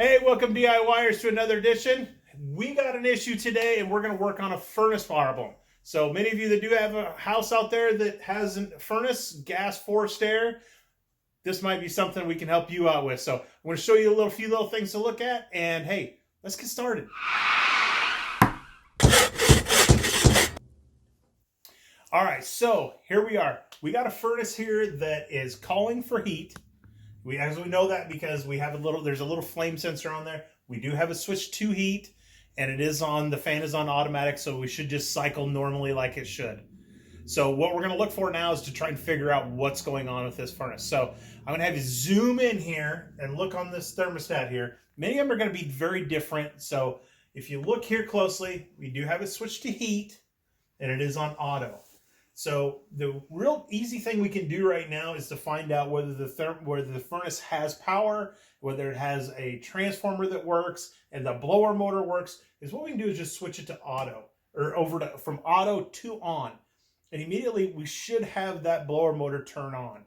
Hey, welcome DIYers to another edition. We got an issue today and we're going to work on a furnace problem. So many of you that do have a house out there that has a furnace, gas forced air, this might be something we can help you out with. So I'm going to show you a few little things to look at, and hey, let's get started. All right, so here we are. We got a furnace here that is calling for heat. We know that because there's a little flame sensor on there. We do have a switch to heat, and the fan is on automatic, so we should just cycle normally like it should. So what we're going to look for now is to try and figure out what's going on with this furnace. So I'm going to have you zoom in here and look on this thermostat here. Many of them are going to be very different. So if you look here closely, we do have a switch to heat, and it is on auto. So the real easy thing we can do right now is to find out whether the furnace has power, whether it has a transformer that works, and the blower motor works. Is what we can do is just switch it to auto, or from auto to on, and immediately we should have that blower motor turn on.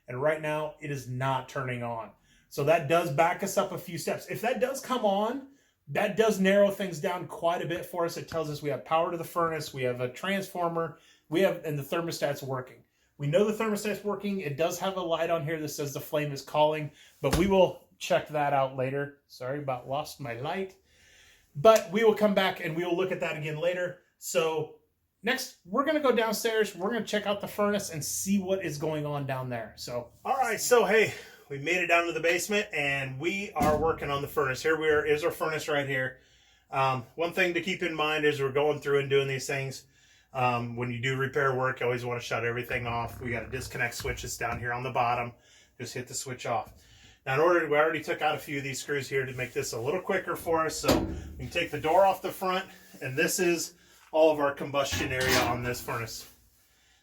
And right now it is not turning on. So that does back us up a few steps. If that does come on, that does narrow things down quite a bit for us. It tells us we have power to the furnace, we have a transformer, and the thermostat's working. We know the thermostat's working. It does have a light on here that says the flame is calling, but we will check that out later. Sorry about lost my light. But we will come back and we will look at that again later. So next, we're going to go downstairs. We're going to check out the furnace and see what is going on down there. So, all right. So, hey, we made it down to the basement and we are working on the furnace. Here is our furnace right here. One thing to keep in mind as we're going through and doing these things, when you do repair work, you always want to shut everything off. We got a disconnect switch that's down here on the bottom. Just hit the switch off. Now, we already took out a few of these screws here to make this a little quicker for us. So we can take the door off the front, and this is all of our combustion area on this furnace.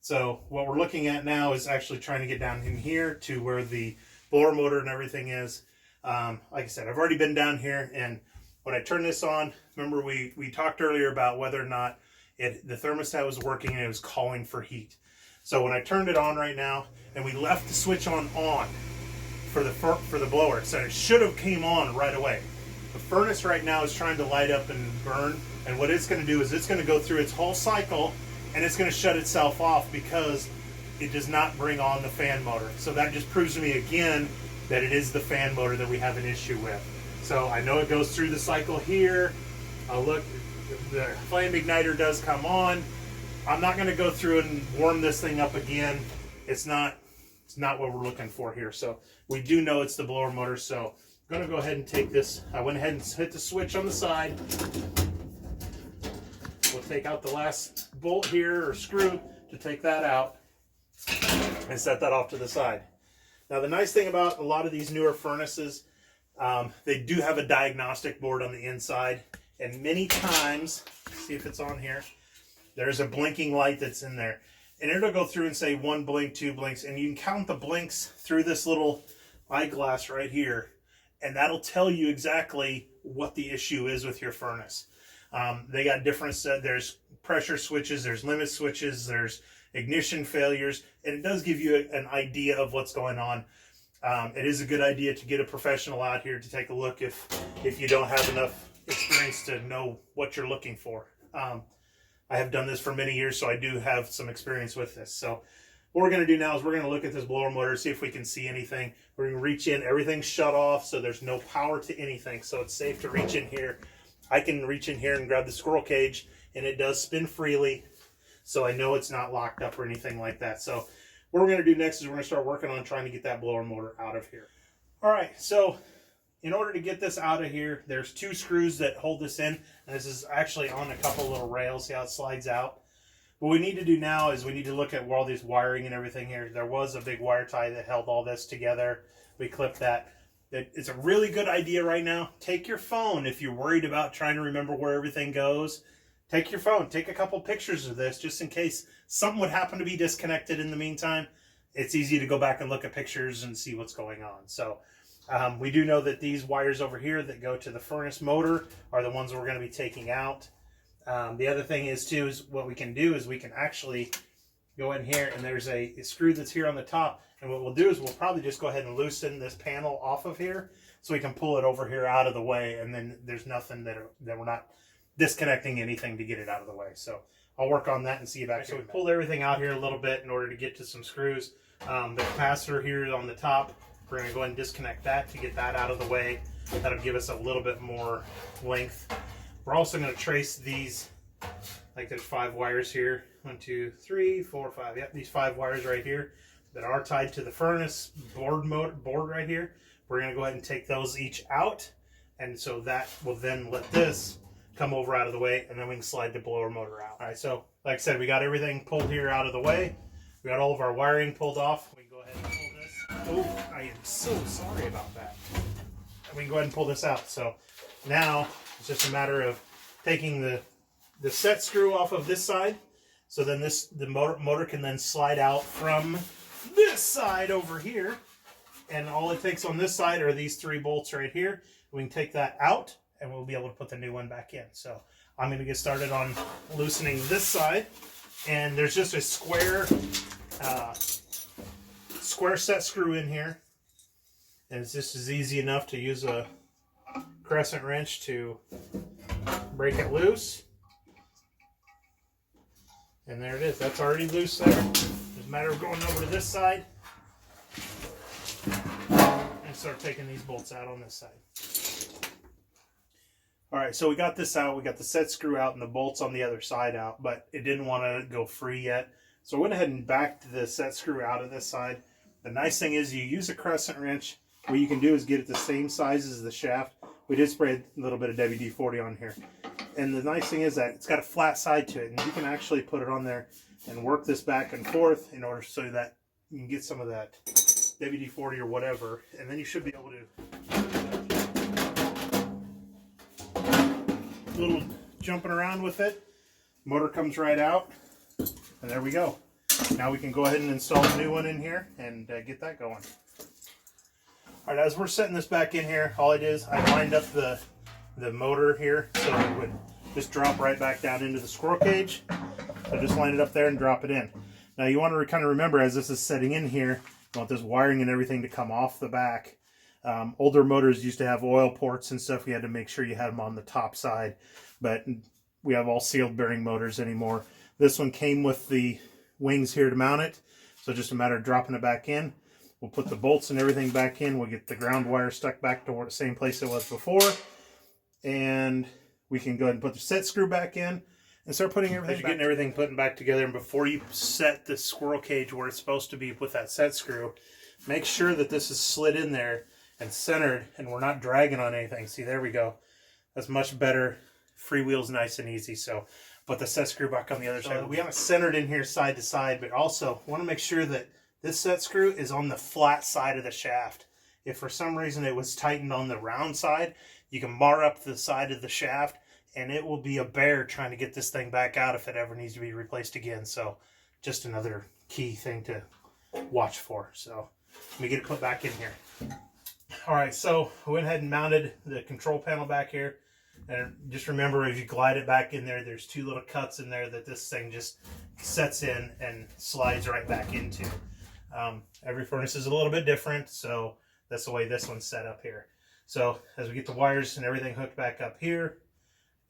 So what we're looking at now is actually trying to get down in here to where the blower motor and everything is. Like I said, I've already been down here, and when I turn this on, remember we talked earlier about whether or not the thermostat was working and it was calling for heat. So when I turned it on right now, and we left the switch on for the blower, so it should have came on right away. The furnace right now is trying to light up and burn, and what it's going to do is it's going to go through its whole cycle, and it's going to shut itself off because it does not bring on the fan motor. So that just proves to me again that it is the fan motor that we have an issue with. So I know it goes through the cycle here. Look, the flame igniter does come on. I'm not going to go through and warm this thing up again. It's not what we're looking for here. So we do know it's the blower motor. So I'm going to go ahead and take this. I went ahead and hit the switch on the side. We'll take out the last bolt here, or screw, to take that out and set that off to the side. Now, the nice thing about a lot of these newer furnaces, they do have a diagnostic board on the inside. And many times, see if it's on here, there's a blinking light that's in there. And it'll go through and say 1 blink, 2 blinks. And you can count the blinks through this little eyeglass right here. And that'll tell you exactly what the issue is with your furnace. They got different, there's pressure switches, there's limit switches, there's ignition failures. And it does give you an idea of what's going on. It is a good idea to get a professional out here to take a look if you don't have enough experience to know what you're looking for. I have done this for many years, so I do have some experience with this. So what we're going to do now is we're going to look at this blower motor, see if we can see anything. We're going to reach in, everything's shut off, so there's no power to anything, so it's safe to reach in here. I can reach in here and grab the squirrel cage, and it does spin freely, so I know it's not locked up or anything like that. So what we're going to do next is we're going to start working on trying to get that blower motor out of here. All right, so in order to get this out of here, there's 2 screws that hold this in, and this is actually on a couple little rails. See how it slides out? What we need to do now is we need to look at all this wiring and everything here. There was a big wire tie that held all this together. We clipped that. It's a really good idea right now. Take your phone if you're worried about trying to remember where everything goes. Take your phone. Take a couple pictures of this just in case something would happen to be disconnected in the meantime. It's easy to go back and look at pictures and see what's going on. So we do know that these wires over here that go to the furnace motor are the ones we're going to be taking out. The other thing is too, is what we can do is we can actually go in here, and there's a screw that's here on the top, and what we'll do is we'll probably just go ahead and loosen this panel off of here so we can pull it over here out of the way, and then there's nothing that we're not disconnecting anything to get it out of the way. So I'll work on that and see you back here. So we pulled everything out here a little bit in order to get to some screws. The capacitor here on the top, we're going to go ahead and disconnect that to get that out of the way. That'll give us a little bit more length. We're also going to trace these, like there's 5 wires here. 1, 2, 3, 4, 5. Yep, these 5 wires right here that are tied to the furnace board right here. We're going to go ahead and take those each out, and so that will then let this come over out of the way, and then we can slide the blower motor out. All right, so like I said, we got everything pulled here out of the way. We got all of our wiring pulled off. We can go ahead and pull this. Oh, I am so sorry about that. We can go ahead and pull this out. So now it's just a matter of taking the set screw off of this side. So then the motor can then slide out from this side over here. And all it takes on this side are these 3 bolts right here. We can take that out and we'll be able to put the new one back in. So I'm going to get started on loosening this side. And there's just a square set screw in here. And it's just as easy enough to use a crescent wrench to break it loose. And there it is. That's already loose there. It's a matter of going over to this side and start taking these bolts out on this side. All right, so we got this out. We got the set screw out and the bolts on the other side out, but it didn't want to go free yet. So I went ahead and backed the set screw out of this side. The nice thing is you use a crescent wrench. What you can do is get it the same size as the shaft. We did spray a little bit of WD-40 on here. And the nice thing is that it's got a flat side to it, and you can actually put it on there and work this back and forth in order so that you can get some of that WD-40 or whatever, and then you should be able to little jumping around with it. Motor comes right out, and there we go. Now we can go ahead and install a new one in here and get that going. All right, as we're setting this back in here, all I did is I lined up the motor here so it would just drop right back down into the squirrel cage. So just line it up there and drop it in. Now you want to kind of remember, as this is setting in here, you want this wiring and everything to come off the back. Older motors used to have oil ports and stuff. You had to make sure you had them on the top side, but we have all sealed bearing motors anymore. This one came with the wings here to mount it, so just a matter of dropping it back in. We'll put the bolts and everything back in. We'll get the ground wire stuck back to the same place it was before, and we can go ahead and put the set screw back in and start putting everything back. Getting everything put back together, and before you set the squirrel cage where it's supposed to be with that set screw, make sure that this is slid in there and centered, and we're not dragging on anything. See, there we go. That's much better. Freewheel's nice and easy. So put the set screw back on the other side. We have it centered in here side to side, but also want to make sure that this set screw is on the flat side of the shaft. If for some reason it was tightened on the round side, you can mar up the side of the shaft, and it will be a bear trying to get this thing back out if it ever needs to be replaced again. So just another key thing to watch for. So let me get it put back in here. All right, so I went ahead and mounted the control panel back here. And just remember, as you glide it back in there, there's 2 little cuts in there that this thing just sets in and slides right back into. Every furnace is a little bit different, so that's the way this one's set up here. So as we get the wires and everything hooked back up here,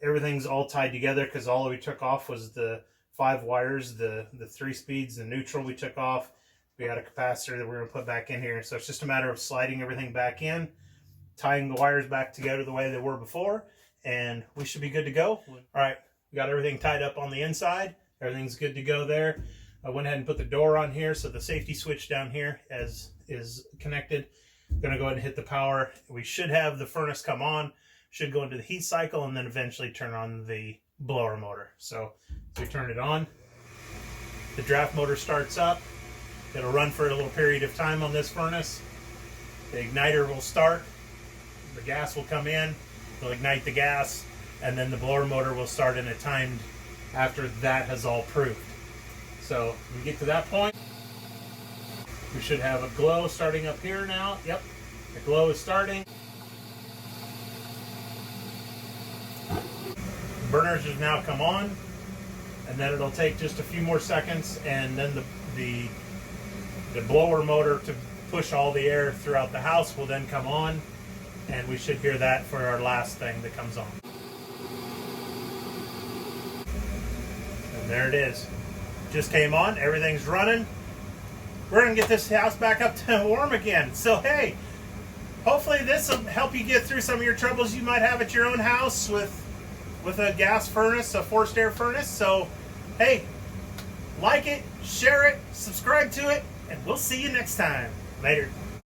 everything's all tied together because all we took off was the 5 wires, the 3 speeds, the neutral we took off. We had a capacitor that we're going to put back in here. So it's just a matter of sliding everything back in, tying the wires back together the way they were before, and we should be good to go. All right, we got everything tied up on the inside. Everything's good to go there. I went ahead and put the door on here, so the safety switch down here is connected. I'm going to go ahead and hit the power. We should have the furnace come on, should go into the heat cycle, and then eventually turn on the blower motor. So we turn it on. The draft motor starts up. It'll run for a little period of time on this furnace. The igniter will start. The gas will come in. It'll ignite the gas, and then the blower motor will start in a timed after that has all proved. So when we get to that point, we should have a glow starting up here now. Yep, the glow is starting. The burners have now come on, and then it'll take just a few more seconds, and then the blower motor to push all the air throughout the house will then come on, and we should hear that for our last thing that comes on. And there it is. Just came on, everything's running. We're gonna get this house back up to warm again. So hey, hopefully this will help you get through some of your troubles you might have at your own house with a gas furnace, a forced air furnace. So hey, like it, share it, subscribe to it, and we'll see you next time. Later.